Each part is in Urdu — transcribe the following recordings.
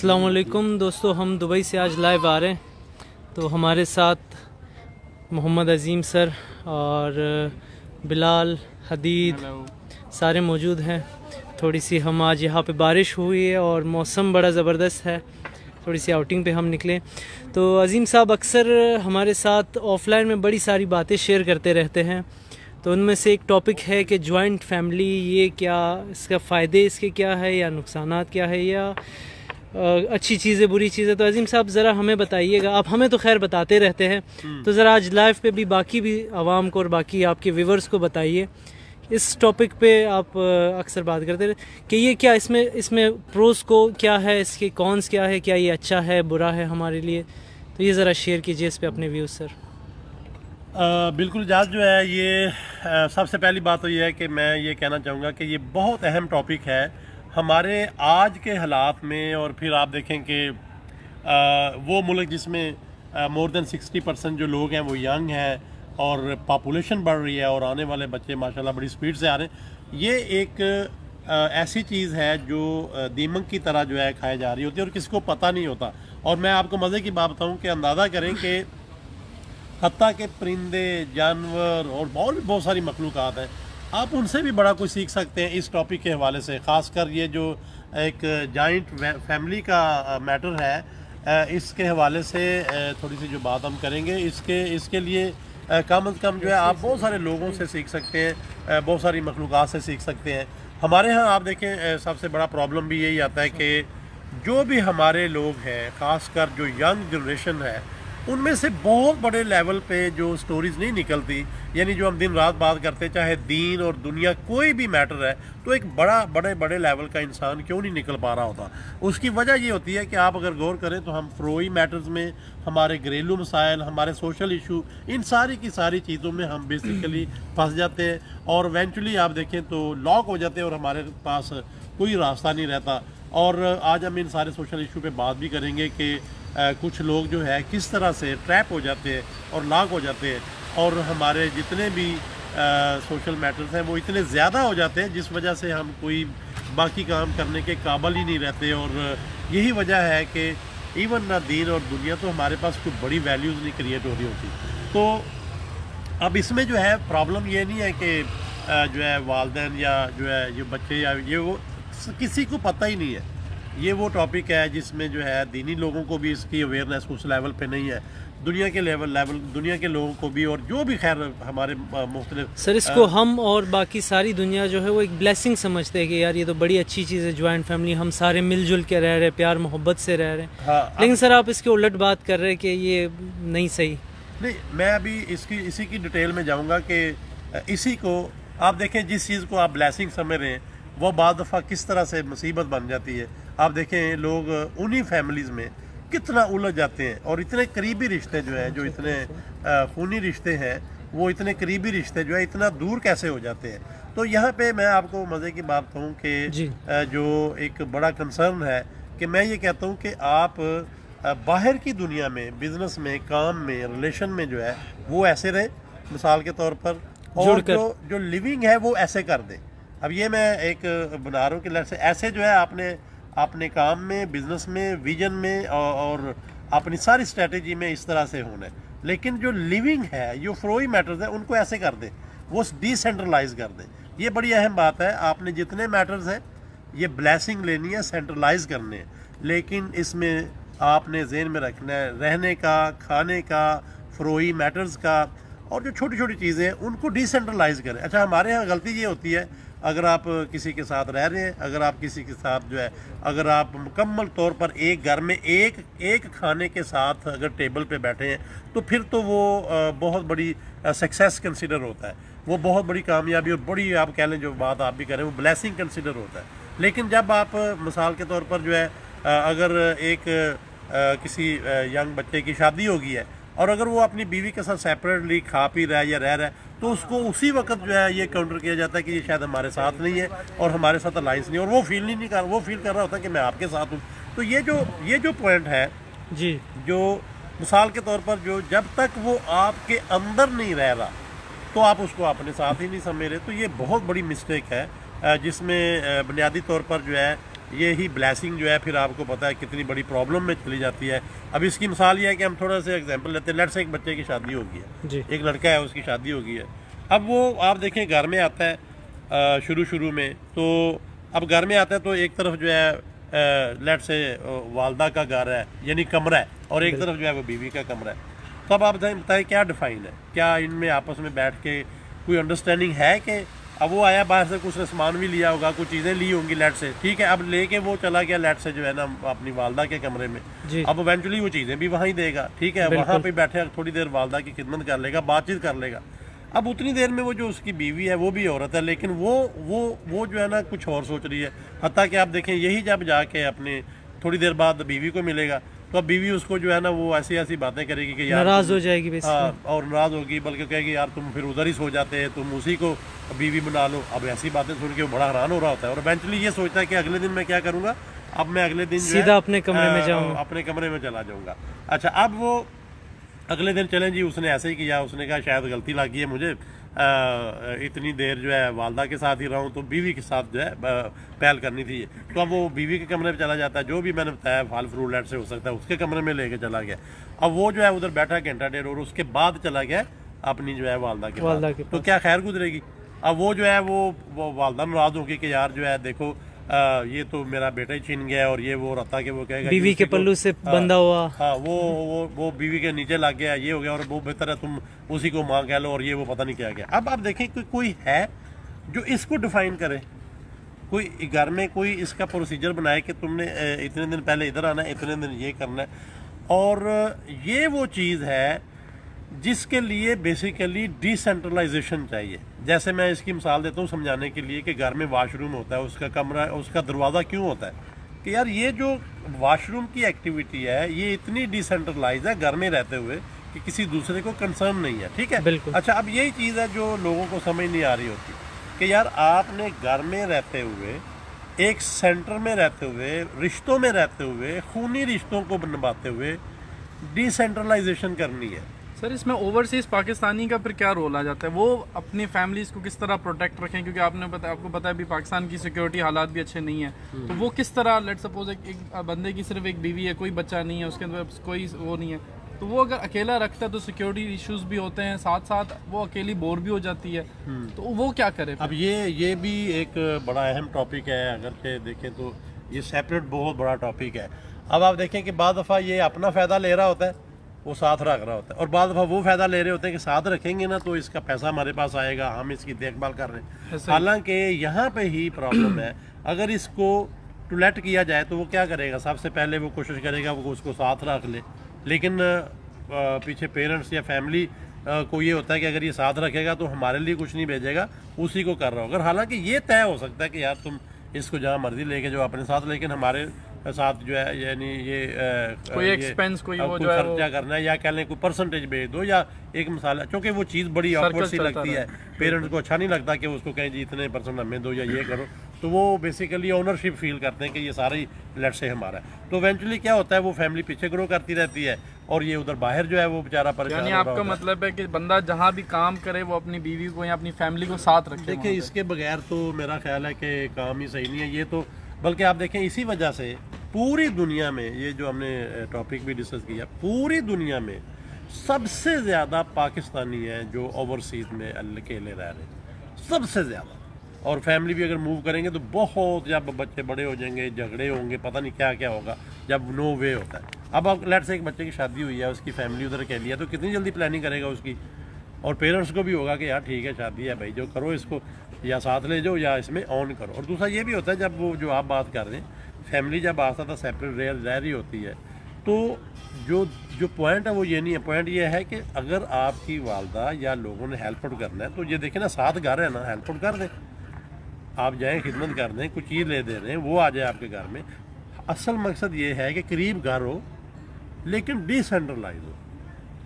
السلام علیکم دوستو، ہم دبئی سے آج لائیو آ رہے ہیں، تو ہمارے ساتھ محمد عظیم سر اور بلال حدید سارے موجود ہیں۔ تھوڑی سی ہم آج یہاں پہ بارش ہوئی ہے اور موسم بڑا زبردست ہے، تھوڑی سی آؤٹنگ پہ ہم نکلے۔ تو عظیم صاحب اکثر ہمارے ساتھ آف لائن میں بڑی ساری باتیں شیئر کرتے رہتے ہیں، تو ان میں سے ایک ٹاپک ہے کہ جوائنٹ فیملی، یہ کیا اس کا فائدے اس کے کیا ہے یا نقصانات کیا ہے، یا اچھی چیزیں بری چیزیں۔ تو عظیم صاحب ذرا ہمیں بتائیے گا، آپ ہمیں تو خیر بتاتے رہتے ہیں، تو ذرا آج لائیو پہ بھی باقی بھی عوام کو اور باقی آپ کے ویورز کو بتائیے اس ٹاپک پہ۔ آپ اکثر بات کرتے رہے کہ یہ کیا اس میں پروز کو کیا ہے، اس کے کونس کیا ہے، کیا یہ اچھا ہے برا ہے ہمارے لیے، تو یہ ذرا شیئر کیجیے اس پہ اپنے ویوز سر۔ بالکل جاز جو ہے، یہ سب سے پہلی بات تو یہ ہے کہ میں یہ کہنا چاہوں گا کہ یہ بہت اہم ٹاپک ہے ہمارے آج کے حالات میں۔ اور پھر آپ دیکھیں کہ وہ ملک جس میں مور دین 60% جو لوگ ہیں وہ ینگ ہیں اور پاپولیشن بڑھ رہی ہے اور آنے والے بچے ماشاءاللہ بڑی سپیڈ سے آ رہے ہیں، یہ ایک ایسی چیز ہے جو دیمک کی طرح جو ہے کھائے جا رہی ہوتی ہے اور کسی کو پتہ نہیں ہوتا۔ اور میں آپ کو مزے کی بات بتاؤں کہ اندازہ کریں کہ حتیٰ کہ پرندے، جانور اور بہت ساری مخلوقات ہیں، آپ ان سے بھی بڑا کچھ سیکھ سکتے ہیں اس ٹاپک کے حوالے سے۔ خاص کر یہ جو ایک جوائنٹ فیملی کا میٹر ہے، اس کے حوالے سے تھوڑی سی جو بات ہم کریں گے، اس کے لیے کم از کم جو ہے آپ بہت سارے لوگوں سے سیکھ سکتے ہیں، بہت ساری مخلوقات سے سیکھ سکتے ہیں۔ ہمارے ہاں آپ دیکھیں سب سے بڑا پرابلم بھی یہی آتا ہے کہ جو بھی ہمارے لوگ ہیں، خاص کر جو ینگ جنریشن ہے، ان میں سے بہت بڑے لیول پہ جو سٹوریز نہیں نکلتی، یعنی جو ہم دن رات بات کرتے، چاہے دین اور دنیا کوئی بھی میٹر ہے، تو ایک بڑے لیول کا انسان کیوں نہیں نکل پا رہا ہوتا۔ اس کی وجہ یہ ہوتی ہے کہ آپ اگر غور کریں تو ہم فروئی میٹرز میں، ہمارے گھریلو مسائل، ہمارے سوشل ایشو، ان ساری کی ساری چیزوں میں ہم بیسیکلی پھنس جاتے ہیں اور ایونچولی آپ دیکھیں تو لاک ہو جاتے ہیں اور ہمارے پاس کوئی راستہ نہیں رہتا۔ اور آج ہم ان سارے سوشل ایشو پہ بات بھی کریں گے کہ کچھ لوگ جو ہے کس طرح سے ٹریپ ہو جاتے ہیں اور لاک ہو جاتے ہیں، اور ہمارے جتنے بھی سوشل میٹرز ہیں وہ اتنے زیادہ ہو جاتے ہیں جس وجہ سے ہم کوئی باقی کام کرنے کے قابل ہی نہیں رہتے۔ اور یہی وجہ ہے کہ ایون نہ دین اور دنیا تو ہمارے پاس کوئی بڑی ویلیوز نہیں کریٹ ہو رہی ہوتی۔ تو اب اس میں جو ہے پرابلم یہ نہیں ہے کہ جو ہے والدین یا جو ہے یہ بچے یا یہ وہ کسی کو پتہ ہی نہیں ہے۔ یہ وہ ٹاپک ہے جس میں جو ہے دینی لوگوں کو بھی اس کی اویئرنیس اس لیول پہ نہیں ہے، دنیا کے دنیا کے لوگوں کو بھی، اور جو بھی خیر ہمارے مختلف سر اس کو ہم اور باقی ساری دنیا جو ہے وہ ایک بلیسنگ سمجھتے ہیں کہ یار یہ تو بڑی اچھی چیز ہے، جوائنٹ فیملی، ہم سارے مل جل کے رہ رہے، پیار محبت سے رہ رہے ہیں۔ لیکن سر آپ اس کے الٹ بات کر رہے کہ یہ نہیں صحیح۔ نہیں، میں ابھی اسی کی ڈیٹیل میں جاؤں گا کہ اسی کو آپ دیکھیں، جس چیز کو آپ بلیسنگ سمجھ رہے ہیں وہ بعض دفعہ کس طرح سے مصیبت بن جاتی ہے۔ آپ دیکھیں لوگ انہی فیملیز میں کتنا الجھ جاتے ہیں، اور اتنے قریبی رشتے جو ہیں، جو اتنے خونی رشتے ہیں، وہ اتنے قریبی رشتے جو ہے اتنا دور کیسے ہو جاتے ہیں۔ تو یہاں پہ میں آپ کو مزے کی بات کہوں کہ جو ایک بڑا کنسرن ہے کہ میں یہ کہتا ہوں کہ آپ باہر کی دنیا میں، بزنس میں، کام میں، ریلیشن میں جو ہے وہ ایسے رہیں مثال کے طور پر، اور جو لیونگ ہے وہ ایسے کر دیں۔ اب یہ میں ایک بنا رہا ہوں کہ ایسے جو ہے اپنے کام میں، بزنس میں، ویژن میں اور اپنی ساری اسٹریٹجی میں اس طرح سے ہونا ہے۔ لیکن جو لیونگ ہے، جو فروئی میٹرز ہیں، ان کو ایسے کر دیں، وہ ڈی سینٹرلائز کر دیں۔ یہ بڑی اہم بات ہے۔ آپ نے جتنے میٹرز ہیں یہ بلیسنگ لینی ہے، سینٹرلائز کرنے ہیں، لیکن اس میں آپ نے ذہن میں رکھنا ہے رہنے کا، کھانے کا، فروئی میٹرز کا، اور جو چھوٹی چھوٹی چیزیں ہیں ان کو ڈی سینٹرلائز کریں۔ اچھا، ہمارے ہاں غلطی یہ ہوتی ہے، اگر آپ کسی کے ساتھ رہ رہے ہیں، اگر آپ کسی کے ساتھ جو ہے، اگر آپ مکمل طور پر ایک گھر میں ایک کھانے کے ساتھ اگر ٹیبل پہ بیٹھے ہیں تو پھر تو وہ بہت بڑی سکسیس کنسیڈر ہوتا ہے، وہ بہت بڑی کامیابی اور بڑی آپ کہہ لیں جو بات آپ بھی کریں وہ بلیسنگ کنسیڈر ہوتا ہے۔ لیکن جب آپ مثال کے طور پر جو ہے اگر ایک کسی ینگ بچے کی شادی ہو گئی ہے اور اگر وہ اپنی بیوی کے ساتھ سیپریٹلی کھا پی رہا ہے یا رہ رہا ہے، تو اس کو اسی وقت جو ہے یہ کاؤنٹر کیا جاتا ہے کہ یہ شاید ہمارے ساتھ نہیں ہے اور ہمارے ساتھ الائنس نہیں ہے، اور وہ فیل کر رہا ہوتا ہے کہ میں آپ کے ساتھ ہوں۔ تو یہ جو پوائنٹ ہے جی، جو مثال کے طور پر جو جب تک وہ آپ کے اندر نہیں رہ رہا تو آپ اس کو اپنے ساتھ ہی نہیں سمجھ رہے، تو یہ بہت بڑی مسٹیک ہے جس میں بنیادی طور پر جو ہے یہی بلیسنگ جو ہے پھر آپ کو پتہ ہے کتنی بڑی پرابلم میں چلی جاتی ہے. اب اس کی مثال یہ ہے کہ ہم تھوڑا سا ایگزامپل لیتے ہیں. لیٹ سے ایک بچے کی شادی ہو گئی ہے, جی ایک لڑکا ہے اس کی شادی ہو گئی ہے. اب وہ آپ دیکھیں گھر میں آتا ہے شروع میں, تو اب گھر میں آتا ہے تو ایک طرف جو ہے لیٹ سے والدہ کا گھر ہے یعنی کمرہ ہے, اور ایک طرف جو ہے وہ بیوی کا کمرہ ہے. تو اب آپ بتائیں کیا ڈیفائن ہے, کیا ان میں آپس میں بیٹھ کے کوئی انڈرسٹینڈنگ ہے کہ اب وہ آیا باہر سے کچھ سامان بھی لیا ہوگا, کچھ چیزیں لی ہوں گی لیٹ سے, ٹھیک ہے, اب لے کے وہ چلا گیا لیٹ سے جو ہے نا اپنی والدہ کے کمرے میں. جی اب ایونچولی وہ چیزیں بھی وہاں ہی دے گا, ٹھیک ہے, وہاں پہ بیٹھے تھوڑی دیر والدہ کی خدمت کر لے گا, بات چیت کر لے گا. اب اتنی دیر میں وہ جو اس کی بیوی ہے وہ بھی عورت ہے, لیکن وہ جو ہے نا کچھ اور سوچ رہی ہے. حتیٰ کہ آپ دیکھیں یہی جب جا کے اپنے تھوڑی دیر بعد بیوی کو ملے گا تو اب بیوی اس کو جو ہے نا وہ ایسی باتیں کرے گی کہ یار ناراض ہو جائے گی اور ناراض ہوگی, بلکہ کہے گی یار تم پھر ادھر ہی سو جاتے ہیں, تم اسی کو بیوی بنا لو. اب ایسی باتیں سن کے وہ بڑا حیران ہو رہا ہوتا ہے, اور ایونچولی یہ سوچتا ہے کہ اگلے دن میں کیا کروں گا, اب میں اگلے دن سیدھا اپنے کمرے میں جاؤں, اپنے کمرے میں چلا جاؤں گا. اچھا, اب وہ اگلے دن چلیں جی اس نے ایسے ہی کیا, اس نے کہا شاید غلطی لگی ہے مجھے, اتنی دیر جو ہے والدہ کے ساتھ ہی رہا ہوں تو بیوی کے ساتھ جو ہے پہل کرنی تھی. تو اب وہ بیوی کے کمرے میں چلا جاتا ہے, جو بھی میں نے بتایا پھل فروٹ لیٹ سے ہو سکتا ہے اس کے کمرے میں لے کے چلا گیا. اب وہ جو ہے ادھر بیٹھا گھنٹہ ڈیڑھ, اور اس کے بعد چلا گیا اپنی جو ہے والدہ کے پاس. تو کیا خیر گزرے گی. اب وہ جو ہے وہ والدہ ناراض ہوگی کہ یار جو ہے دیکھو یہ تو میرا بیٹا ہی چھین گیا, اور یہ وہ رہتا کہ وہ کہے گا بیوی کے پلو سے بندھا ہوا, ہاں وہ بیوی کے نیچے لگ گیا, یہ ہو گیا, اور وہ بہتر ہے تم اسی کو ماں کہہ لو, اور یہ وہ پتہ نہیں کیا گیا. اب آپ دیکھیں کوئی ہے جو اس کو ڈیفائن کرے, کوئی گھر میں کوئی اس کا پروسیجر بنائے کہ تم نے اتنے دن پہلے ادھر آنا ہے, اتنے دن یہ کرنا ہے. اور یہ وہ چیز ہے جس کے لیے بیسیکلی ڈی سینٹرلائزیشن چاہیے. جیسے میں اس کی مثال دیتا ہوں سمجھانے کے لیے کہ گھر میں واش روم ہوتا ہے, اس کا کمرہ, اس کا دروازہ کیوں ہوتا ہے کہ یار یہ جو واش روم کی ایکٹیویٹی ہے یہ اتنی ڈی سینٹرلائز ہے گھر میں رہتے ہوئے کہ کسی دوسرے کو کنسرن نہیں ہے, ٹھیک ہے. بالکل. اچھا, اب یہی چیز ہے جو لوگوں کو سمجھ نہیں آ رہی ہوتی کہ یار آپ نے گھر میں رہتے ہوئے, ایک سینٹر میں رہتے ہوئے, رشتوں میں رہتے ہوئے, خونی رشتوں کو نبھاتے ہوئے ڈی سینٹرلائزیشن کرنی ہے. سر اس میں اوورسیز پاکستانی کا پھر کیا رول آ جاتا ہے, وہ اپنی فیملیز کو کس طرح پروٹیکٹ رکھیں, کیونکہ آپ کو پتا ہے ابھی پاکستان کی سیکیورٹی حالات بھی اچھے نہیں ہیں, تو وہ کس طرح, لیٹ سپوز ایک بندے کی صرف ایک بیوی ہے, کوئی بچہ نہیں ہے, اس کے اندر کوئی وہ نہیں ہے, تو وہ اگر اکیلا رکھتا ہے تو سیکیورٹی ایشوز بھی ہوتے ہیں, ساتھ ساتھ وہ اکیلی بور بھی ہو جاتی ہے, تو وہ کیا کرے. اب یہ بھی ایک بڑا اہم ٹاپک ہے, اگرچہ دیکھیں تو یہ سیپریٹ بہت بڑا ٹاپک ہے. اب آپ دیکھیں کہ بعض دفعہ یہ اپنا فائدہ لے رہا ہوتا ہے, وہ ساتھ رکھ رہا ہوتا ہے, اور بعض دفعہ وہ فائدہ لے رہے ہوتے ہیں کہ ساتھ رکھیں گے نا تو اس کا پیسہ ہمارے پاس آئے گا, ہم اس کی دیکھ بھال کر رہے ہیں. حالانکہ یہاں پہ ہی پرابلم ہے. اگر اس کو ٹولیٹ کیا جائے تو وہ کیا کرے گا, سب سے پہلے وہ کوشش کرے گا وہ اس کو ساتھ رکھ لے, لیکن پیچھے پیرنٹس یا فیملی کو یہ ہوتا ہے کہ اگر یہ ساتھ رکھے گا تو ہمارے لیے کچھ نہیں بھیجے گا, اسی کو کر رہا ہوگا. حالانکہ یہ طے ہو سکتا ہے کہ یار تم اس کو جہاں مرضی لے کے جو اپنے ساتھ, لیکن ہمارے ساتھ جو ہے یعنی یہ کوئی ایکسپینس کوئی خرچہ کرنا ہے, یا کہہ لیں کوئی پرسنٹیج بھیج دو, یا ایک مثال ہے, چونکہ وہ چیز بڑی آکورڈ سی لگتی ہے, پیرنٹس کو اچھا نہیں لگتا کہ اس کو کہیں جی اتنے پرسنٹ ہمیں دو یا یہ کرو, تو وہ بیسیکلی اونرشپ فیل کرتے ہیں کہ یہ سارا ہی لیٹ سے ہمارا ہے. تو ایونچولی کیا ہوتا ہے, وہ فیملی پیچھے گرو کرتی رہتی ہے, اور یہ ادھر باہر جو ہے وہ بیچارہ پریشان. یعنی آپ کا مطلب ہے کہ بندہ جہاں بھی کام کرے وہ اپنی بیوی کو یا اپنی فیملی کو ساتھ رکھے. دیکھیں اس کے بغیر تو میرا خیال ہے کہ کام ہی صحیح نہیں ہے یہ تو, بلکہ آپ دیکھیں اسی وجہ سے پوری دنیا میں, یہ جو ہم نے ٹاپک بھی ڈسکس کیا, پوری دنیا میں سب سے زیادہ پاکستانی ہیں جو اوورسیز میں اکیلے رہ رہے ہیں, سب سے زیادہ. اور فیملی بھی اگر موو کریں گے تو بہت, جب بچے بڑے ہو جائیں گے, جھگڑے ہوں گے, پتہ نہیں کیا کیا ہوگا, جب نو وے ہوتا ہے. اب لیٹ سے ایک بچے کی شادی ہوئی ہے, اس کی فیملی ادھر کے لیے, تو کتنی جلدی پلاننگ کرے گا اس کی, اور پیرنٹس کو بھی ہوگا کہ یار ٹھیک ہے شادی ہے بھائی, جو کرو اس کو یا ساتھ لے جاؤ یا اس میں آن کرو. اور دوسرا یہ بھی ہوتا ہے جب وہ جو آپ بات کر رہے ہیں فیملی جب آتا تھا سیپریٹ رہ رہی ہوتی ہے, تو جو پوائنٹ ہے وہ یہ نہیں ہے. پوائنٹ یہ ہے کہ اگر آپ کی والدہ یا لوگوں نے ہیلپ آؤٹ کرنا ہے تو یہ دیکھیں نا, ساتھ گھر ہے نا, ہیلپ آؤٹ کر دیں, آپ جائیں خدمت کر دیں, کچھ چیز لے دے رہے ہیں, وہ آ جائے آپ کے گھر میں. اصل مقصد یہ ہے کہ قریب گھر ہو لیکن ڈی سینٹرلائز ہو,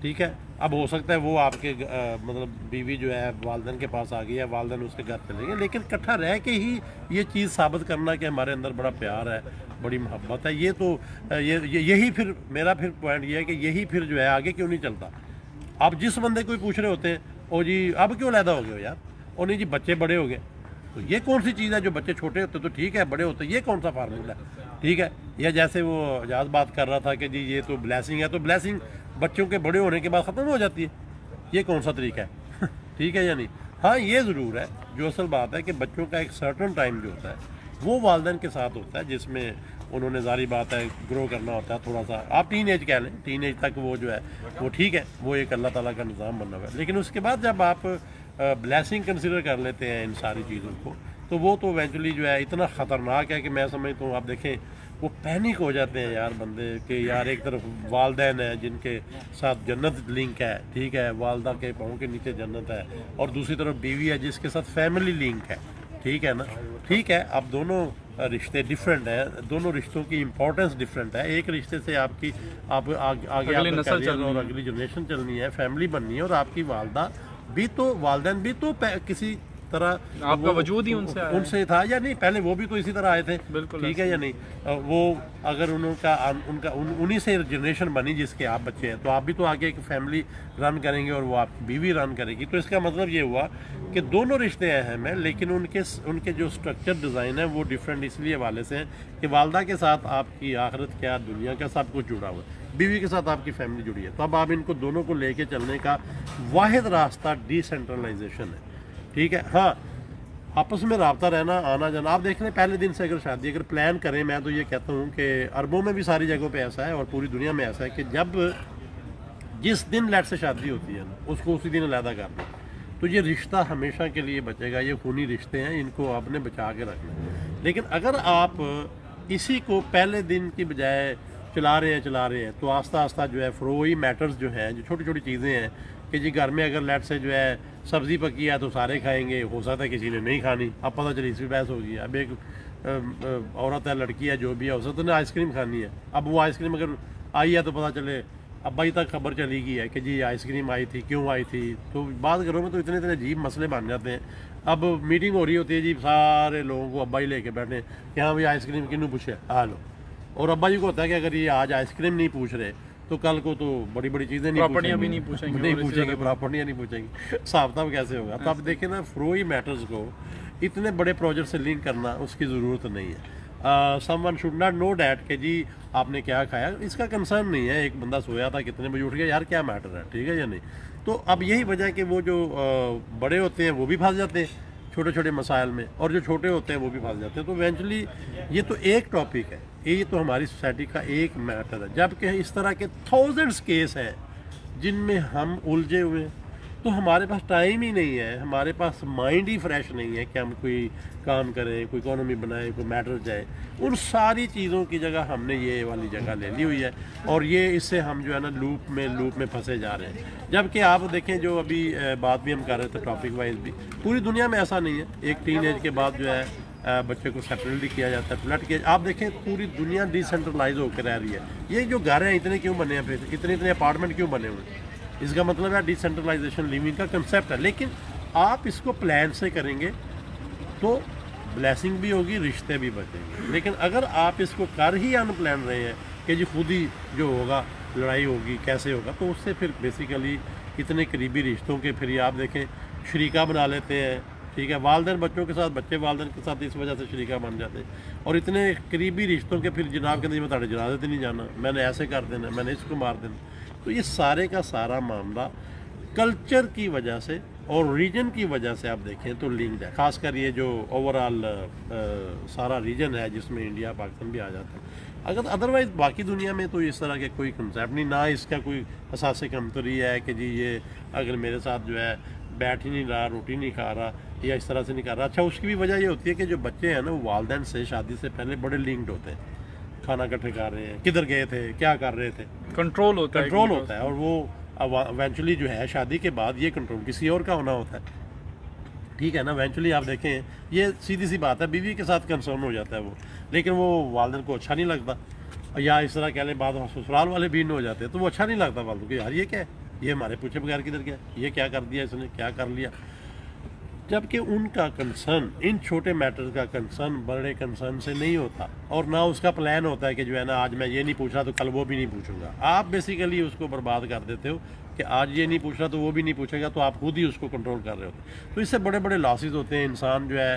ٹھیک ہے. اب ہو سکتا ہے وہ آپ کے مطلب بیوی جو ہے والدین کے پاس آ گئی ہے, والدین اس کے گھر چلے گئے, لیکن اکٹھا رہ کے ہی یہ چیز ثابت کرنا کہ ہمارے اندر بڑا پیار ہے, بڑی محبت ہے, یہ تو یہی پھر میرا پھر پوائنٹ یہ ہے کہ یہی پھر جو ہے آگے کیوں نہیں چلتا. آپ جس بندے کو پوچھ رہے ہوتے ہیں, او جی اب کیوں علیحدہ ہو گئے ہو یار, او نہیں جی بچے بڑے ہو گئے, تو یہ کون سی چیز ہے جو بچے چھوٹے ہوتے تو ٹھیک ہے، بڑے ہوتے یہ کون سا فارمولا ہے؟ ٹھیک ہے، یا جیسے وہ اجاز بات کر رہا تھا کہ جی یہ تو بلیسنگ ہے، تو بلیسنگ بچوں کے بڑے ہونے کے بعد ختم ہو جاتی ہے، یہ کون سا طریقہ ہے؟ ٹھیک ہے یا نہیں؟ ہاں یہ ضرور ہے، جو اصل بات ہے کہ بچوں کا ایک سرٹن ٹائم جو ہوتا ہے وہ والدین کے ساتھ ہوتا ہے، جس میں انہوں نے ظاہری بات ہے گرو کرنا ہوتا ہے تھوڑا سا، آپ ٹین ایج کہہ لیں، ٹین ایج تک وہ جو ہے وہ ٹھیک ہے، وہ ایک اللہ تعالیٰ کا نظام بنا ہوا ہے، لیکن اس کے بعد جب آپ بلیسنگ کنسیڈر کر لیتے ہیں ان ساری چیزوں کو، تو وہ تو ایونچولی جو ہے اتنا خطرناک ہے کہ میں سمجھتا ہوں آپ دیکھیں وہ پینک ہو جاتے ہیں یار بندے کہ یار ایک طرف والدین ہیں جن کے ساتھ جنت لنک ہے، ٹھیک ہے، والدہ کے پاؤں کے نیچے جنت ہے، اور دوسری طرف بیوی ہے جس کے ساتھ فیملی لنک ہے، ٹھیک ہے نا، ٹھیک ہے، اب دونوں رشتے ڈیفرنٹ ہیں، دونوں رشتوں کی امپورٹنس ڈیفرنٹ ہے، ایک رشتے سے آپ کی آگے آپ کا کیریئر اور اگلی جنریشن چلنی ہے، فیملی بننی ہے، اور آپ کی والدہ بھی تو، والدین بھی تو کسی طرح آپ کا وجود ہی ان سے تھا یا نہیں، پہلے وہ بھی تو اسی طرح آئے تھے، ٹھیک ہے یا نہیں؟ وہ اگر انہی سے جنریشن بنی جس کے آپ بچے ہیں، تو آپ بھی تو آگے ایک فیملی رن کریں گے اور وہ آپ کی بیوی رن کرے گی، تو اس کا مطلب یہ ہوا کہ دونوں رشتے اہم ہیں، لیکن ان کے جو اسٹرکچر ڈیزائن ہے وہ ڈیفرنٹ اس لیے حوالے سے ہیں کہ والدہ کے ساتھ آپ کی آخرت کیا، دنیا کا سب کچھ جڑا ہوا ہے، بیوی کے ساتھ آپ کی فیملی جڑی ہے، تو اب آپ ان کو دونوں کو لے کے چلنے کا واحد راستہ ڈی سینٹرلائزیشن ہے، ٹھیک ہے؟ ہاں آپس میں رابطہ رہنا، آنا جانا، آپ دیکھ لیں پہلے دن سے اگر شادی اگر پلان کریں، میں تو یہ کہتا ہوں کہ عربوں میں بھی ساری جگہوں پہ ایسا ہے اور پوری دنیا میں ایسا ہے کہ جب جس دن لیٹ سے شادی ہوتی ہے نا اس کو اسی دن علیحدہ کر دیں، تو یہ رشتہ ہمیشہ کے لیے بچے گا، یہ خونی رشتے ہیں، ان کو آپ نے بچا کے رکھنا ہے، لیکن اگر آپ اسی کو پہلے دن کی بجائے چلا رہے ہیں تو آہستہ آہستہ جو ہے فروئی میٹرز جو ہیں، جو چھوٹی چھوٹی چیزیں ہیں کہ جی گھر میں اگر لیٹ سے جو ہے سبزی پکی ہے تو سارے کھائیں گے، ہو سکتا ہے کسی نے نہیں کھانی، اب پتہ چلی اس بھی بحث ہوگی، اب ایک عورت ہے، لڑکی ہے، جو بھی ہے، ہو سکتا ہے آئس کریم کھانی ہے، اب وہ آئس کریم اگر آئی ہے تو پتہ چلے ابا ہی تک خبر چلی گئی ہے کہ جی آئس کریم آئی تھی، کیوں آئی تھی، تو بعض گھروں میں تو اتنے عجیب مسئلے بن جاتے ہیں، اب میٹنگ ہو رہی ہوتی ہے جی سارے لوگوں کو ابا ہی لے کے بیٹھے کہ ہاں بھائی آئس کریم کنوں پوچھے آ لو، اور ابا جی کو ہوتا ہے کہ اگر یہ آج آئس کریم نہیں پوچھ رہے تو کل کو تو بڑی بڑی چیزیں نہیں پوچھیں گے، پراپرٹیاں نہیں پوچھیں گے، حساب کتاب کیسے ہوگا؟ تو آپ دیکھیں نا فروئی میٹرز کو اتنے بڑے پروجیکٹ سے لنک کرنا اس کی ضرورت نہیں ہے، someone should not know that کہ جی آپ نے کیا کھایا، اس کا کنسرن نہیں ہے، ایک بندہ سویا تھا کتنے بجے اٹھ گیا، یار کیا میٹر ہے، ٹھیک ہے یا نہیں؟ تو اب یہی وجہ ہے کہ وہ جو بڑے ہوتے ہیں وہ بھی پھنس جاتے ہیں چھوٹے چھوٹے مسائل میں، اور جو چھوٹے ہوتے ہیں وہ بھی پھنس جاتے ہیں، تو ایونچولی یہ تو ایک ٹاپک ہے، یہ تو ہماری سوسائٹی کا ایک میٹر ہے، جبکہ اس طرح کے تھاؤزنڈس کیس ہیں جن میں ہم الجھے ہوئے ہیں، تو ہمارے پاس ٹائم ہی نہیں ہے، ہمارے پاس مائنڈ ہی فریش نہیں ہے کہ ہم کوئی کام کریں، کوئی اکانومی بنائیں، کوئی میٹر جائے، ان ساری چیزوں کی جگہ ہم نے یہ والی جگہ لے لی ہوئی ہے، اور یہ اس سے ہم جو ہے نا لوپ میں پھنسے جا رہے ہیں، جبکہ آپ دیکھیں جو ابھی بات بھی ہم کر رہے تھے ٹاپک وائز بھی، پوری دنیا میں ایسا نہیں ہے، ایک ٹین ایج کے بعد جو ہے بچے کو سیپریٹلی کیا جاتا ہے، فلٹ کیا، آپ دیکھیں پوری دنیا ڈی سینٹرلائز ہو کے رہ رہی ہے، یہ جو گھر ہیں اتنے کیوں بنے ہیں، پھر اتنے اپارٹمنٹ کیوں بنے ہوئے ہیں؟ اس کا مطلب ہے ڈی سینٹرلائزیشن لیونگ کا کنسیپٹ ہے، لیکن آپ اس کو پلان سے کریں گے تو بلیسنگ بھی ہوگی، رشتے بھی بچیں گے، لیکن اگر آپ اس کو کر ہی ان پلان رہے ہیں کہ جی خود ہی جو ہوگا لڑائی ہوگی کیسے ہوگا، تو اس سے پھر بیسیکلی اتنے قریبی رشتوں کے پھر یہ آپ دیکھیں شریکہ بنا لیتے ہیں، ٹھیک ہے، والدین بچوں کے ساتھ، بچے والدین کے ساتھ اس وجہ سے شریکہ بن جاتے ہیں، اور اتنے قریبی رشتوں کے پھر جناب کے اندر میں تھوڑے جنازے تے نہیں جانا، میں نے ایسے کر دینا، میں نے اس کو مار دینا، تو یہ سارے کا سارا معاملہ کلچر کی وجہ سے اور ریجن کی وجہ سے آپ دیکھیں تو لنکڈ ہے، خاص کر یہ جو اوورآل سارا ریجن ہے جس میں انڈیا پاکستان بھی آ جاتا ہے، اگر ادروائز باقی دنیا میں تو اس طرح کے کوئی کنسیپٹ نہیں، نہ اس کا کوئی اساس کمتری ہے کہ جی یہ اگر میرے ساتھ جو ہے بیٹھ ہی نہیں رہا، روٹی نہیں کھا رہا یا اس طرح سے نہیں کر رہا، اچھا اس کی بھی وجہ یہ ہوتی ہے کہ جو بچے ہیں نا وہ والدین سے شادی سے پہلے بڑے لنکڈ ہوتے ہیں، کھانا اکٹھے کھا رہے ہیں، کدھر گئے تھے، کیا کر رہے تھے، کنٹرول ہوتا ہے، اور وہ ایونچولی جو ہے شادی کے بعد یہ کنٹرول کسی اور کا ہونا ہوتا ہے، ٹھیک ہے نا، ایونچولی آپ دیکھیں یہ سیدھی سی بات ہے، بیوی کے ساتھ کنسرن ہو جاتا ہے وہ، لیکن وہ والدین کو اچھا نہیں لگتا، یا اس طرح کہہ لیں بعض سسرال والے بھی ہو جاتے ہیں تو وہ اچھا نہیں لگتا والدوں کہ یار یہ کیا ہے، یہ ہمارے پوچھے بغیر کدھر گیا، یہ کیا کر دیا، اس نے کیا کر لیا، جبکہ ان کا کنسرن، ان چھوٹے میٹر کا کنسرن بڑے کنسرن سے نہیں ہوتا، اور نہ اس کا پلان ہوتا ہے کہ جو ہے نا آج میں یہ نہیں پوچھ رہا تو کل وہ بھی نہیں پوچھوں گا، آپ بیسیکلی اس کو برباد کر دیتے ہو کہ آج یہ نہیں پوچھ رہا تو وہ بھی نہیں پوچھے گا، تو آپ خود ہی اس کو کنٹرول کر رہے ہوتے، تو اس سے بڑے بڑے لاسز ہوتے ہیں، انسان جو ہے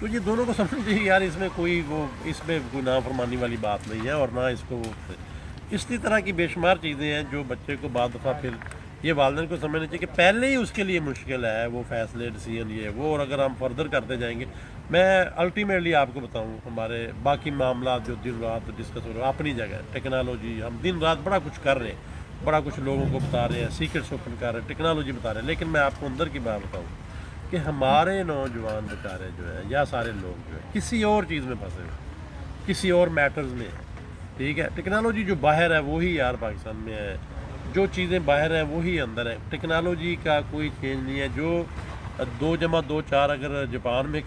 تو یہ دونوں کو سمجھ لیجیے یار اس میں کوئی نافرمانی والی بات نہیں ہے، اور نہ اس کو اسی طرح کی بے شمار چیزیں ہیں جو بچے کو بعض دفعہ پھر یہ والدین کو سمجھنا چاہیے کہ پہلے ہی اس کے لیے مشکل ہے وہ فیصلے ڈیسیجن یہ وہ، اور اگر ہم فردر کرتے جائیں گے، میں الٹیمیٹلی آپ کو بتاؤں ہمارے باقی معاملات جو دن رات ڈسکس ہو رہے ہیں اپنی جگہ، ٹیکنالوجی ہم دن رات بڑا کچھ کر رہے ہیں، بڑا کچھ لوگوں کو بتا رہے ہیں، سیکرٹس اوپن کر رہے ہیں، ٹیکنالوجی بتا رہے ہیں، لیکن میں آپ کو اندر کی بات بتاؤں کہ ہمارے نوجوان بیچارے جو ہے یا سارے لوگ جو ہے کسی اور چیز میں پھنسے ہوئے، کسی اور میٹرز میں ہیں، ٹھیک ہے۔ ٹیکنالوجی جو باہر ہے وہی یار پاکستان میں ہے، جو چیزیں باہر ہیں وہی اندر ہے، ٹیکنالوجی کا کوئی چینج نہیں ہے۔ جو 2+2=4 اگر جاپان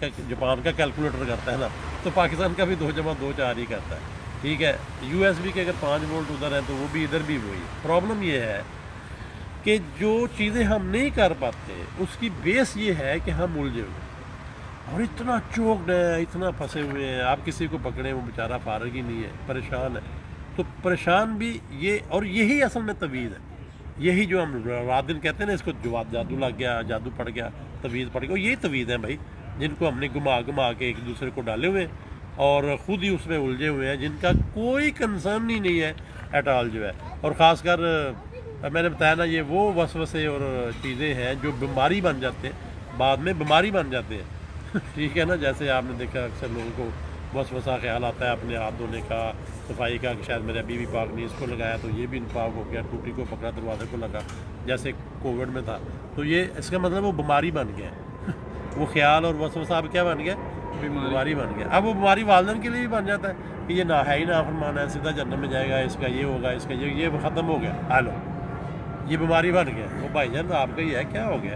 کا کیلکولیٹر کرتا ہے نا، تو پاکستان کا بھی 2+2=4 ہی کرتا ہے، ٹھیک ہے۔ USB کے اگر 5 وولٹ ادھر ہیں تو وہ بھی ادھر بھی وہی۔ پرابلم یہ ہے کہ جو چیزیں ہم نہیں کر پاتے اس کی بیس یہ ہے کہ ہم الجھے ہوئے اور اتنا چوکڈ ہے، اتنا پھنسے ہوئے ہیں، آپ کسی کو پکڑیں وہ بیچارہ فارغ ہی نہیں ہے، پریشان ہے۔ تو پریشان بھی یہ، اور یہی اصل میں تویز ہے، یہی جو ہم رات دن کہتے ہیں نا اس کو جادو لگ گیا، جادو پڑ گیا، تویز پڑ گیا، یہی تویز ہیں بھائی، جن کو ہم نے گھما کے ایک دوسرے کو ڈالے ہوئے ہیں اور خود ہی اس میں الجھے ہوئے ہیں، جن کا کوئی کنسرن ہی نہیں ہے ایٹ آل جو ہے۔ اور خاص کر میں نے بتایا نا، یہ وہ وسوسے اور چیزیں ہیں جو بیماری بن جاتے ہیں، بعد میں بیماری بن جاتے ہیں، ٹھیک ہے نا۔ جیسے آپ نے دیکھا اکثر لوگوں کو وسوسہ خیال آتا ہے اپنے ہاتھ دھونے کا، صفائی کا، کہ شاید میرے بیوی پاک نے اس کو لگایا تو یہ بھی پاک ہو گیا، ٹوٹی کو پکڑا دروازے کو لگا، جیسے کووڈ میں تھا۔ تو یہ اس کا مطلب وہ بیماری بن گیا ہے، وہ خیال اور وسوسہ اب کیا بن گیا، بیماری بن گیا۔ اب وہ بیماری والدین کے لیے بھی بن جاتا ہے کہ یہ نہ ہے ہی نافرمان ہے، سیدھا جنت میں جائے گا، اس کا یہ ہوگا، اس کا یہ ختم ہو گیا، ہلو یہ بیماری بن گیا۔ وہ بھائی جان آپ کا ہی ہے، کیا ہو گیا؟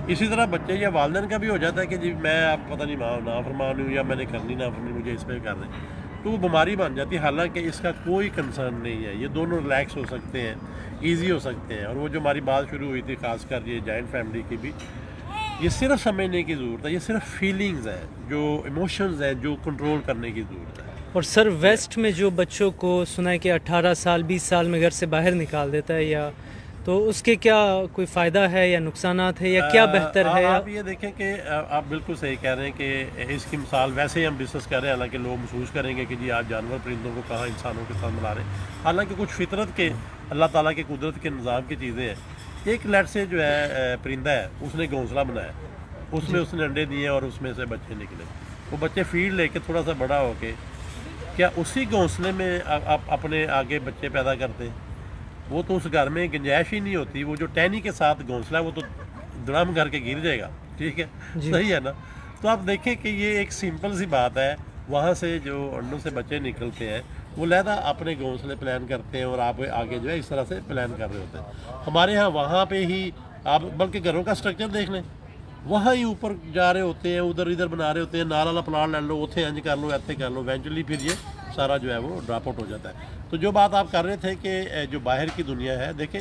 اسی طرح بچے یا والدین کا بھی ہو جاتا ہے کہ جی میں آپ پتہ نہیں نافرمان ہوں یا میں نے کرنی نافرمانی، مجھے اس پہ کر رہے ہیں، تو وہ بیماری بن جاتی ہے۔ حالانکہ اس کا کوئی کنسرن نہیں ہے، یہ دونوں ریلیکس ہو سکتے ہیں، ایزی ہو سکتے ہیں۔ اور وہ جو ہماری بات شروع ہوئی تھی خاص کر یہ جوائنٹ فیملی کی بھی، یہ صرف سمجھنے کی ضرورت ہے، یہ صرف فیلنگز ہیں، جو ایموشنز ہیں، جو کنٹرول کرنے کی ضرورت ہے۔ اور سر ویسٹ میں جو بچوں کو سنا ہے کہ 18 سال 20 سال میں گھر سے باہر نکال دیتا ہے، یا تو اس کے کیا کوئی فائدہ ہے یا نقصانات ہے، یا کیا بہتر ہے؟ آپ یہ دیکھیں کہ آپ بالکل صحیح کہہ رہے ہیں کہ اس کی مثال ویسے ہی ہم ڈسکس کر رہے ہیں، حالانکہ لوگ محسوس کریں گے کہ جی آپ جانور پرندوں کو کہاں انسانوں کے ساتھ ملا رہے ہیں، حالانکہ کچھ فطرت کے، اللہ تعالیٰ کے قدرت کے نظام کی چیزیں ہیں۔ ایک لیٹ سے جو ہے پرندہ ہے، اس نے گھونسلہ بنایا، اس میں اس نے انڈے دیے اور اس میں سے بچے نکلے، وہ بچے فیڈ لے کے تھوڑا سا بڑا ہو کے کیا اسی گھونسلے میں آپ اپنے آگے بچے پیدا کرتے ہیں؟ وہ تو اس گھر میں گنجائش ہی نہیں ہوتی، وہ جو ٹہنی کے ساتھ گھونسلہ ہے وہ تو دڑم کر کے گر جائے گا، ٹھیک ہے، صحیح ہے نا۔ تو آپ دیکھیں کہ یہ ایک سمپل سی بات ہے، وہاں سے جو انڈوں سے بچے نکلتے ہیں وہ لہذا اپنے گھونسلے پلان کرتے ہیں اور آپ آگے جو ہے اس طرح سے پلان کر رہے ہوتے ہیں۔ ہمارے ہاں وہاں پہ ہی آپ بلکہ گھروں کا سٹرکچر دیکھ لیں، وہاں ہی اوپر جا رہے ہوتے ہیں، ادھر ادھر بنا رہے ہوتے ہیں، نال والا پلاٹ لے لو، اتنے انج کر لو، ایسے کر لو، ایونچولی پھر یہ سارا جو ہے وہ ڈراپ آؤٹ ہو جاتا ہے۔ تو جو بات آپ کر رہے تھے کہ جو باہر کی دنیا ہے، دیکھیں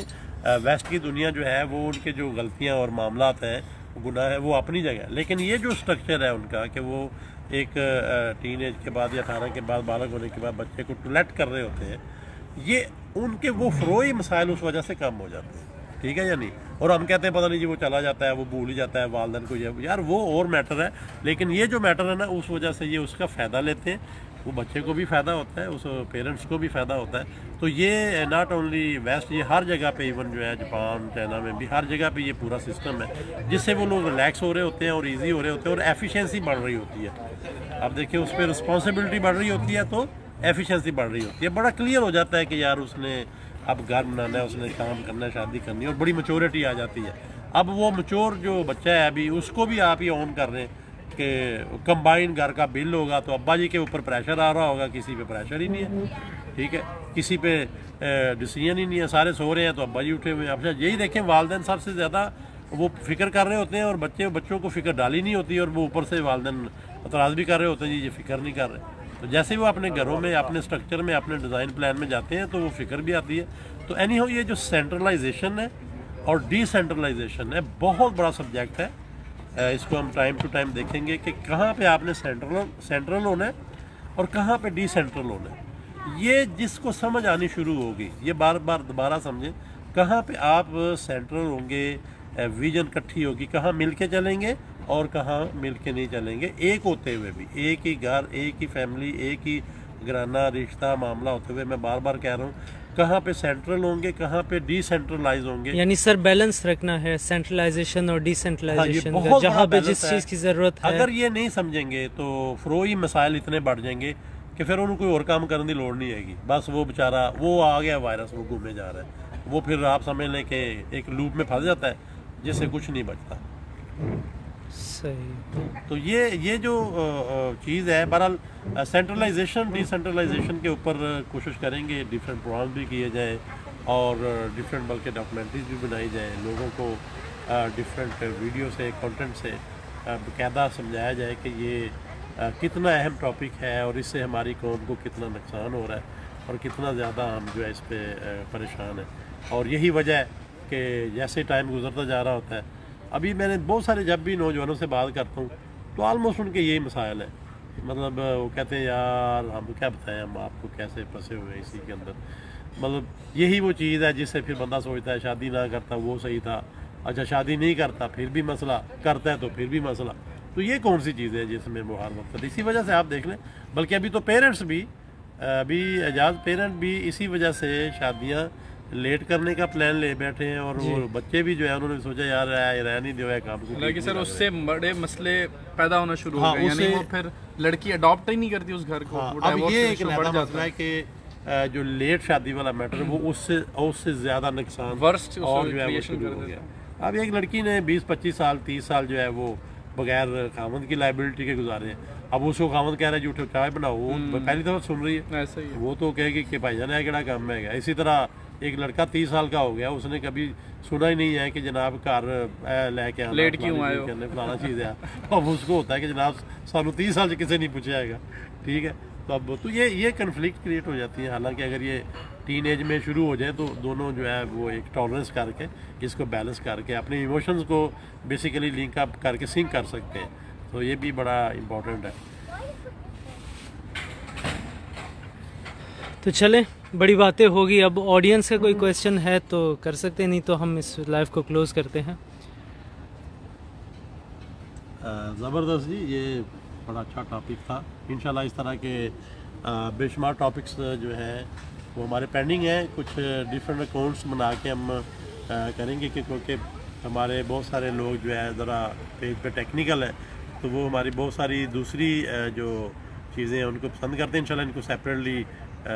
ویسٹ کی دنیا جو ہے وہ ان کے جو غلطیاں اور معاملات ہیں، گناہ ہے، وہ اپنی جگہ ہے، لیکن یہ جو سٹرکچر ہے ان کا کہ وہ ایک ٹین ایج کے بعد یا 18 کے بعد بالغ ہونے کے بعد بچے کو ٹولیٹ کر رہے ہوتے ہیں، یہ ان کے وہ فروئی مسائل اس وجہ سے کم ہو جاتے ہیں، ٹھیک ہے یا نہیں؟ اور ہم کہتے ہیں پتہ نہیں جی وہ چلا جاتا ہے، وہ بھول ہی جاتا ہے والدین کو، یار وہ اور میٹر ہے، لیکن یہ جو میٹر ہے نا اس وجہ سے یہ اس کا فائدہ لیتے ہیں، وہ بچے کو بھی فائدہ ہوتا ہے، اس پیرنٹس کو بھی فائدہ ہوتا ہے۔ تو یہ ناٹ اونلی ویسٹ، یہ ہر جگہ پہ، ایون جو ہے جاپان چائنا میں بھی ہر جگہ پہ یہ پورا سسٹم ہے، جس سے وہ لوگ ریلیکس ہو رہے ہوتے ہیں اور ایزی ہو رہے ہوتے ہیں اور ایفیشینسی بڑھ رہی ہوتی ہے۔ اب دیکھیں اس پہ رسپانسبلٹی بڑھ رہی ہوتی ہے تو ایفیشینسی بڑھ رہی ہوتی ہے، بڑا کلیئر ہو جاتا ہے کہ یار اس نے اب گھر بنانا ہے، اس نے کام کرنا ہے، شادی کرنی ہے، اور بڑی میچورٹی آ جاتی ہے۔ اب وہ میچور جو بچہ ہے ابھی اس کو بھی آپ ہی آن کر رہے ہیں کہ کمبائن گھر کا بل ہوگا تو ابا جی کے اوپر پریشر آ رہا ہوگا، کسی پہ پریشر ہی نہیں ہے، ٹھیک ہے، کسی پہ ڈیسیژن ہی نہیں ہے، سارے سو رہے ہیں تو ابا جی اٹھے ہوئے ہیں۔ اب یہی دیکھیں والدین سب سے زیادہ وہ فکر کر رہے ہوتے ہیں اور بچوں کو فکر ڈالی نہیں ہوتی، اور وہ اوپر سے والدین اعتراض بھی کر رہے ہوتے ہیں جی یہ فکر نہیں کر رہے۔ تو جیسے وہ اپنے گھروں میں، اپنے سٹرکچر میں، اپنے ڈیزائن پلان میں جاتے ہیں تو وہ فکر بھی آتی ہے۔ تو اینی ہو یہ جو سینٹرلائزیشن ہے اور ڈی سینٹرلائزیشن ہے بہت بڑا سبجیکٹ ہے، اس کو ہم ٹائم ٹو ٹائم دیکھیں گے کہ کہاں پہ آپ نے سینٹرل ہونا ہے اور کہاں پہ ڈی سینٹرل ہونا ہے۔ یہ جس کو سمجھ آنی شروع ہوگی، یہ بار بار دوبارہ سمجھیں، کہاں پہ آپ سینٹرل ہوں گے، ویژن کٹھی ہوگی، کہاں مل کے چلیں گے اور کہاں مل کے نہیں چلیں گے، ایک ہوتے ہوئے بھی، ایک ہی گھر، ایک ہی فیملی، ایک ہی گھرانہ رشتہ معاملہ ہوتے ہوئے. میں بار بار کہہ رہا ہوں کہاں پہ سینٹرل ہوں گے، کہاں پہ ڈی سینٹرلائز ہوں گے. یعنی سر بیلنس رکھنا ہے سینٹرلائزیشن اور ڈی سینٹرلائزیشن کا، بہت جہاں بڑا پہ جس balance ہے. چیز کی ضرورت ہے. اگر یہ نہیں سمجھیں گے تو فروئی مسائل اتنے بڑھ جائیں گے کہ پھر انہوں کوئی اور کام کرنے کی لوڑ نہیں ہے گی. بس وہ بیچارہ وہ آ گیا وائرس، وہ گھومے جا رہا ہے، وہ پھر آپ سمجھ لیں کہ ایک لوپ میں پھنس جاتا ہے جس سے کچھ نہیں بچتا. صحیح. تو یہ جو چیز ہے، بہرحال سینٹرلائزیشن ڈی سینٹرلائزیشن کے اوپر کوشش کریں گے، ڈفرینٹ پروگرام بھی کیے جائیں اور ڈفرینٹ بلکہ ڈاکومنٹریز بھی بنائی جائیں، لوگوں کو ڈفرینٹ ویڈیو سے، کنٹینٹ سے باقاعدہ سمجھایا جائے کہ یہ کتنا اہم ٹاپک ہے اور اس سے ہماری قوم کو کتنا نقصان ہو رہا ہے اور کتنا زیادہ ہم جو ہے اس پہ پریشان ہیں. اور یہی وجہ ہے کہ جیسے ٹائم گزرتا جا رہا ہوتا ہے، ابھی میں نے بہت سارے جب بھی نوجوانوں سے بات کرتا ہوں تو آلموسٹ ان کے یہی مسائل ہیں. مطلب وہ کہتے ہیں یار ہم کیا بتائیں، ہم آپ کو کیسے پھنسے ہوئے ہیں اسی کے اندر. مطلب یہی وہ چیز ہے جس سے پھر بندہ سوچتا ہے شادی نہ کرتا وہ صحیح تھا، اچھا شادی نہیں کرتا پھر بھی مسئلہ، کرتا ہے تو پھر بھی مسئلہ. تو یہ کون سی چیز ہے جس میں وہ ہر وقت، اسی وجہ سے آپ دیکھ لیں. بلکہ ابھی تو پیرنٹس بھی، ابھی اعجاز پیرنٹ بھی اسی وجہ سے شادیاں لیٹ کرنے کا پلان لے بیٹھے ہیں. اور وہ بچے بھی جو ہے انہوں نے سوچا یار رہ نہیں دیا کام کو. حالانکہ سر اس سے بڑے مسئلے پیدا ہونا شروع ہو گئے، یعنی وہ پھر لڑکی اڈاپٹ ہی نہیں کرتی اس گھر کو. اب یہ ایک لہذا مسئلہ ہے کہ جو لیٹ شادی والا میٹر ہے وہ اس سے زیادہ نقصان ورسٹ اور جو ہے وہ شروع ہو گیا. اب ایک لڑکی نے 20-25 سال 30 سال جو ہے وہ بغیر خاوند کی لائبلٹی کے گزارے ہیں. اب اس کو خاوند کہہ رہا ہے جھوٹے چائے بناؤ، وہ پہلی دفعہ سن رہی ہے، ایسا ہی ہے. وہ تو کہے گی کہ بھائی جان کیڑا کام ہے گا. اسی طرح ایک لڑکا 30 سال کا ہو گیا، اس نے کبھی سنا ہی نہیں ہے کہ جناب گھر لے کے لیٹ کیوں آئے ہو، فلانا چیز ہے. اب اس کو ہوتا ہے کہ جناب سانو 30 سال سے کسی نہیں پوچھا جائے گا. ٹھیک ہے، تو اب تو یہ کنفلکٹ کریٹ ہو جاتی ہیں. حالانکہ اگر یہ ٹین ایج میں شروع ہو جائے تو دونوں جو ہے وہ ایک ٹالرنس کر کے اس کو بیلنس کر کے اپنے ایموشنز کو بیسیکلی لنک اپ کر کے سنک کر سکتے ہیں. تو یہ بھی بڑا امپورٹنٹ ہے. تو چلیں بڑی باتیں ہوگی. اب آڈینس کا کوئی کویشچن ہے تو کر سکتے ہیں، نہیں تو ہم اس لائیو کو کلوز کرتے ہیں. زبردست جی، یہ بڑا اچھا ٹاپک تھا. انشاءاللہ اس طرح کے بے شمار ٹاپکس جو ہیں وہ ہمارے پینڈنگ ہیں. کچھ ڈفرینٹ اکاؤنٹس بنا کے ہم کریں گے کیونکہ ہمارے بہت سارے لوگ جو ہے ذرا پیج پہ ٹیکنیکل ہے، تو وہ ہماری بہت ساری دوسری جو چیزیں ہیں ان کو پسند کرتے ہیں. انشاءاللہ ان کو سیپریٹلی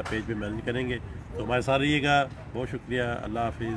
پیج پہ مینیج کریں گے. تو ہمارے ساتھ رہیے گا. بہت شکریہ. اللہ حافظ.